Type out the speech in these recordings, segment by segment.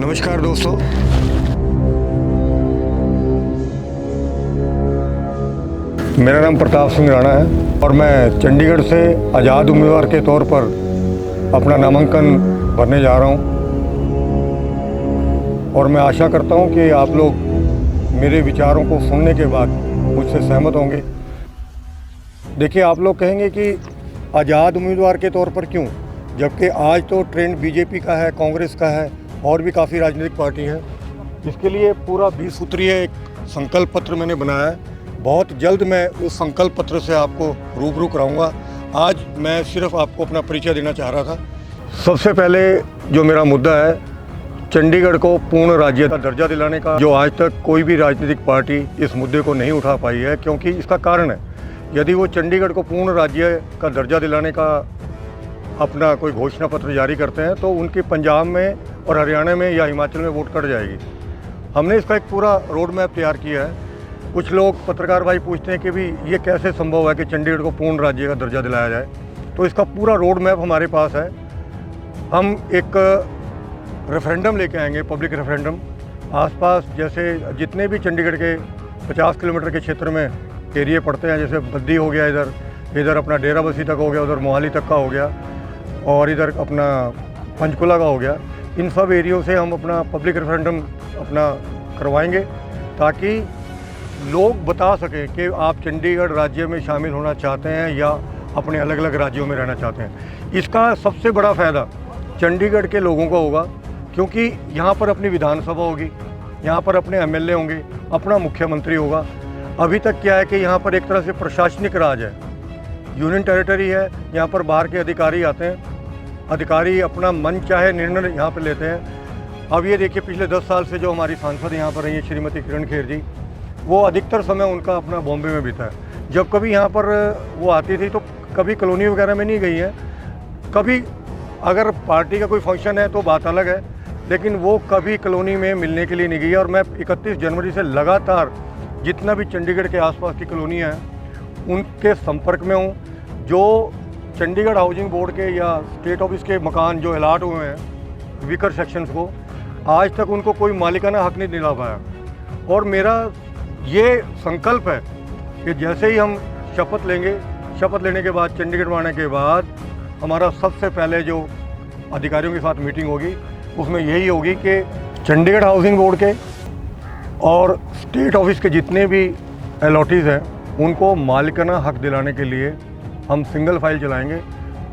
नमस्कार दोस्तों, मेरा नाम प्रताप सिंह राणा है और मैं चंडीगढ़ से आज़ाद उम्मीदवार के तौर पर अपना नामांकन भरने जा रहा हूं। और मैं आशा करता हूं कि आप लोग मेरे विचारों को सुनने के बाद मुझसे सहमत होंगे। देखिए, आप लोग कहेंगे कि आज़ाद उम्मीदवार के तौर पर क्यों, जबकि आज तो ट्रेंड बीजेपी का है, कांग्रेस का है और भी काफ़ी राजनीतिक पार्टी हैं। इसके लिए पूरा 20 सूत्रीय एक संकल्प पत्र मैंने बनाया है। बहुत जल्द मैं उस संकल्प पत्र से आपको रूबरू कराऊंगा। आज मैं सिर्फ आपको अपना परिचय देना चाह रहा था। सबसे पहले जो मेरा मुद्दा है, चंडीगढ़ को पूर्ण राज्य का दर्जा दिलाने का, जो आज तक कोई भी राजनीतिक पार्टी इस मुद्दे को नहीं उठा पाई है, क्योंकि इसका कारण है, यदि वो चंडीगढ़ को पूर्ण राज्य का दर्जा दिलाने का अपना कोई घोषणा पत्र जारी करते हैं तो उनकी पंजाब में और हरियाणा में या हिमाचल में वोट कट जाएगी। हमने इसका एक पूरा रोड मैप तैयार किया है। कुछ लोग पत्रकार भाई पूछते हैं कि भी ये कैसे संभव है कि चंडीगढ़ को पूर्ण राज्य का दर्जा दिलाया जाए, तो इसका पूरा रोड मैप हमारे पास है। हम एक रेफरेंडम लेके आएंगे, पब्लिक रेफरेंडम। आसपास जैसे जितने भी चंडीगढ़ के 50 किलोमीटर के क्षेत्र में एरिए पड़ते हैं, जैसे बद्दी हो गया, इधर अपना डेरा बस्सी तक हो गया, उधर मोहाली तक का हो गया और इधर अपना पंचकुला का हो गया, इन सब एरियो से हम अपना पब्लिक रेफरेंडम अपना करवाएंगे ताकि लोग बता सकें कि आप चंडीगढ़ राज्य में शामिल होना चाहते हैं या अपने अलग अलग राज्यों में रहना चाहते हैं। इसका सबसे बड़ा फ़ायदा चंडीगढ़ के लोगों को होगा, क्योंकि यहाँ पर अपनी विधानसभा होगी, यहाँ पर अपने एमएलए होंगे, अपना मुख्यमंत्री होगा। अभी तक क्या है कि यहाँ पर एक तरह से प्रशासनिक राज है, यूनियन टेरिटरी है। यहाँ पर बाहर के अधिकारी आते हैं, अधिकारी अपना मन चाहे निर्णय यहाँ पर लेते हैं। अब ये देखिए, पिछले 10 साल से जो हमारी सांसद यहाँ पर रही है श्रीमती किरण खेर जी, वो अधिकतर समय उनका अपना बॉम्बे में बीता है। जब कभी यहाँ पर वो आती थी तो कभी कॉलोनी वगैरह में नहीं गई है, कभी अगर पार्टी का कोई फंक्शन है तो बात अलग है, लेकिन वो कभी कॉलोनी में मिलने के लिए नहीं गई है। और मैं 31 जनवरी से लगातार जितना भी चंडीगढ़ के आसपास की कॉलोनी है उनके संपर्क में हूँ। जो चंडीगढ़ हाउसिंग बोर्ड के या स्टेट ऑफिस के मकान जो अलाट हुए हैं वीकर सेक्शंस को, आज तक उनको कोई मालिकाना हक नहीं दिला पाया। और मेरा ये संकल्प है कि जैसे ही हम शपथ लेंगे, शपथ लेने के बाद चंडीगढ़ में आने के बाद हमारा सबसे पहले जो अधिकारियों के साथ मीटिंग होगी उसमें यही होगी कि चंडीगढ़ हाउसिंग बोर्ड के और स्टेट ऑफिस के जितने भी अलॉटीज़ हैं उनको मालिकाना हक दिलाने के लिए हम सिंगल फाइल चलाएंगे।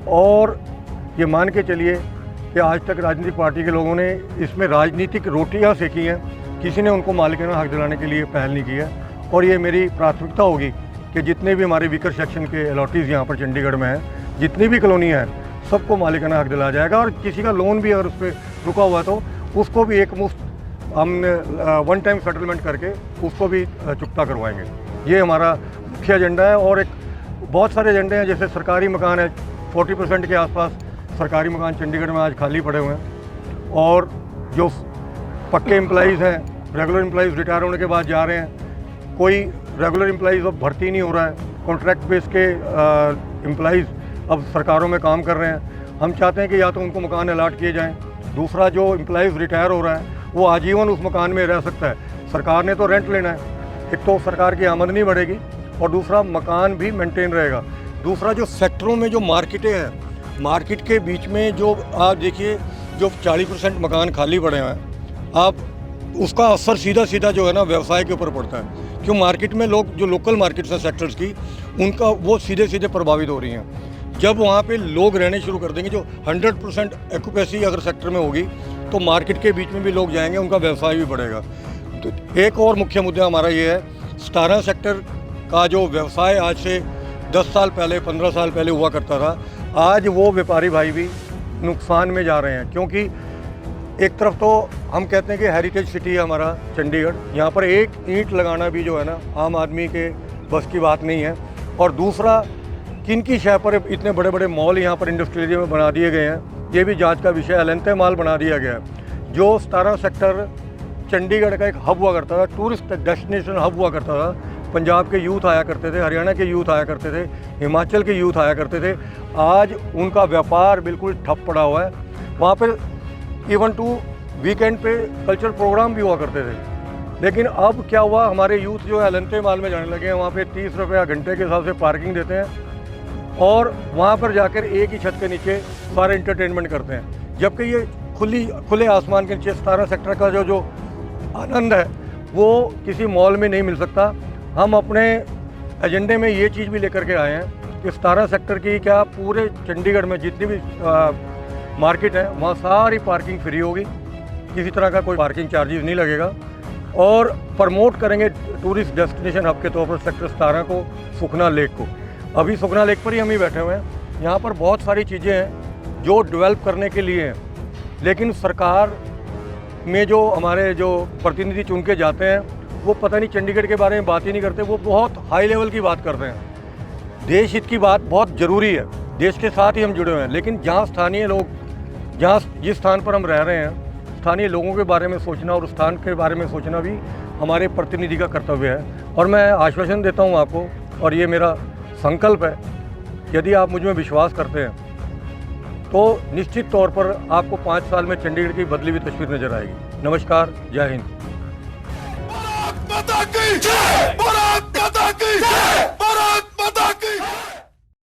और ये मान के चलिए कि आज तक राजनीतिक पार्टी के लोगों ने इसमें राजनीतिक रोटियां सेकी हैं, किसी ने उनको मालिकाना हक दिलाने के लिए पहल नहीं की है। और ये मेरी प्राथमिकता होगी कि जितने भी हमारे वीकर सेक्शन के अलॉटीज़ यहाँ पर चंडीगढ़ में हैं, जितनी भी कॉलोनी है, सबको मालिकाना हक दिलाया जाएगा। और किसी का लोन भी अगर उस पर रुका हुआ है तो उसको भी एक मुफ्त हमने वन टाइम सेटलमेंट करके उसको भी चुकता करवाएंगे। ये हमारा मुख्य एजेंडा है। और एक बहुत सारे एजेंडे हैं, जैसे सरकारी मकान है, 40% के आसपास सरकारी मकान चंडीगढ़ में आज खाली पड़े हुए हैं। और जो पक्के एम्प्लॉइज़ हैं, रेगुलर एम्प्लॉइज़ रिटायर होने के बाद जा रहे हैं, कोई रेगुलर एम्प्लॉइज़ अब भर्ती नहीं हो रहा है, कॉन्ट्रैक्ट बेस के एम्प्लॉइज़ अब सरकारों में काम कर रहे हैं। हम चाहते हैं कि या तो उनको मकान अलाट किए जाएँ, दूसरा जो एम्प्लॉइज़ रिटायर हो रहा है वो आजीवन उस मकान में रह सकता है। सरकार ने तो रेंट लेना है, एक तो सरकार की आमदनी बढ़ेगी और दूसरा मकान भी मेंटेन रहेगा। दूसरा, जो सेक्टरों में जो मार्केटें हैं, मार्केट के बीच में जो आप देखिए जो 40% मकान खाली पड़े हैं, आप उसका असर सीधा सीधा जो है ना व्यवसाय के ऊपर पड़ता है। क्यों, मार्केट में लोग जो लोकल मार्केट्स हैं सेक्टर्स की, उनका वो सीधे सीधे प्रभावित हो रही हैं। जब वहाँ पे लोग रहने शुरू कर देंगे, जो 100% एक्यूपेसी अगर सेक्टर में होगी तो मार्केट के बीच में भी लोग जाएंगे, उनका व्यवसाय भी बढ़ेगा। तो एक और मुख्य मुद्दा हमारा ये है, 17 सेक्टर का जो व्यवसाय आज से 10 साल पहले, 15 साल पहले हुआ करता था, आज वो व्यापारी भाई भी नुकसान में जा रहे हैं। क्योंकि एक तरफ तो हम कहते हैं कि हेरिटेज सिटी है हमारा चंडीगढ़, यहाँ पर एक ईंट लगाना भी जो है ना आम आदमी के बस की बात नहीं है। और दूसरा, किन की शय पर इतने बड़े बड़े मॉल यहाँ पर इंडस्ट्रियल एरिया में बना दिए गए हैं, ये भी जांच का विषय है। एलेंते माल बना दिया गया है। जो 17 सेक्टर चंडीगढ़ का एक हब हुआ करता था, टूरिस्ट डेस्टिनेशन हब हुआ करता था, पंजाब के यूथ आया करते थे, हरियाणा के यूथ आया करते थे, हिमाचल के यूथ आया करते थे, आज उनका व्यापार बिल्कुल ठप पड़ा हुआ है। वहाँ पर इवन टू वीकेंड पे कल्चरल प्रोग्राम भी हुआ करते थे। लेकिन अब क्या हुआ, हमारे यूथ जो है अलंते माल में जाने लगे हैं, वहाँ पे 30 रुपये घंटे के हिसाब से पार्किंग देते हैं और वहाँ पर जाकर एक ही छत के नीचे सारे इंटरटेनमेंट करते हैं। जबकि ये खुले आसमान के नीचे 17 सेक्टर का जो आनंद है वो किसी मॉल में नहीं मिल सकता। हम अपने एजेंडे में ये चीज़ भी लेकर के आए हैं कि 17 सेक्टर की क्या पूरे चंडीगढ़ में जितनी भी मार्केट है वहाँ सारी पार्किंग फ्री होगी, किसी तरह का कोई पार्किंग चार्जेस नहीं लगेगा। और प्रमोट करेंगे टूरिस्ट डेस्टिनेशन हब के तौर पर सेक्टर 17 को, सुखना लेक को। अभी सुखना लेक पर ही हम ही बैठे हुए हैं। यहाँ पर बहुत सारी चीज़ें हैं जो डेवलप करने के लिए हैं, लेकिन सरकार में जो हमारे जो प्रतिनिधि चुन के जाते हैं वो पता नहीं चंडीगढ़ के बारे में बात ही नहीं करते, वो बहुत हाई लेवल की बात करते हैं। देश हित की बात बहुत ज़रूरी है, देश के साथ ही हम जुड़े हुए हैं, लेकिन जहाँ स्थानीय लोग, जहाँ जिस स्थान पर हम रह रहे हैं, स्थानीय लोगों के बारे में सोचना और उस स्थान के बारे में सोचना भी हमारे प्रतिनिधि का कर्तव्य है। और मैं आश्वासन देता हूँ आपको, और ये मेरा संकल्प है, यदि आप मुझ में विश्वास करते हैं तो निश्चित तौर पर आपको 5 साल में चंडीगढ़ की बदली हुई तस्वीर नजर आएगी। नमस्कार, जय हिंद। भारत माता की जय, भारत माता की जय, भारत माता की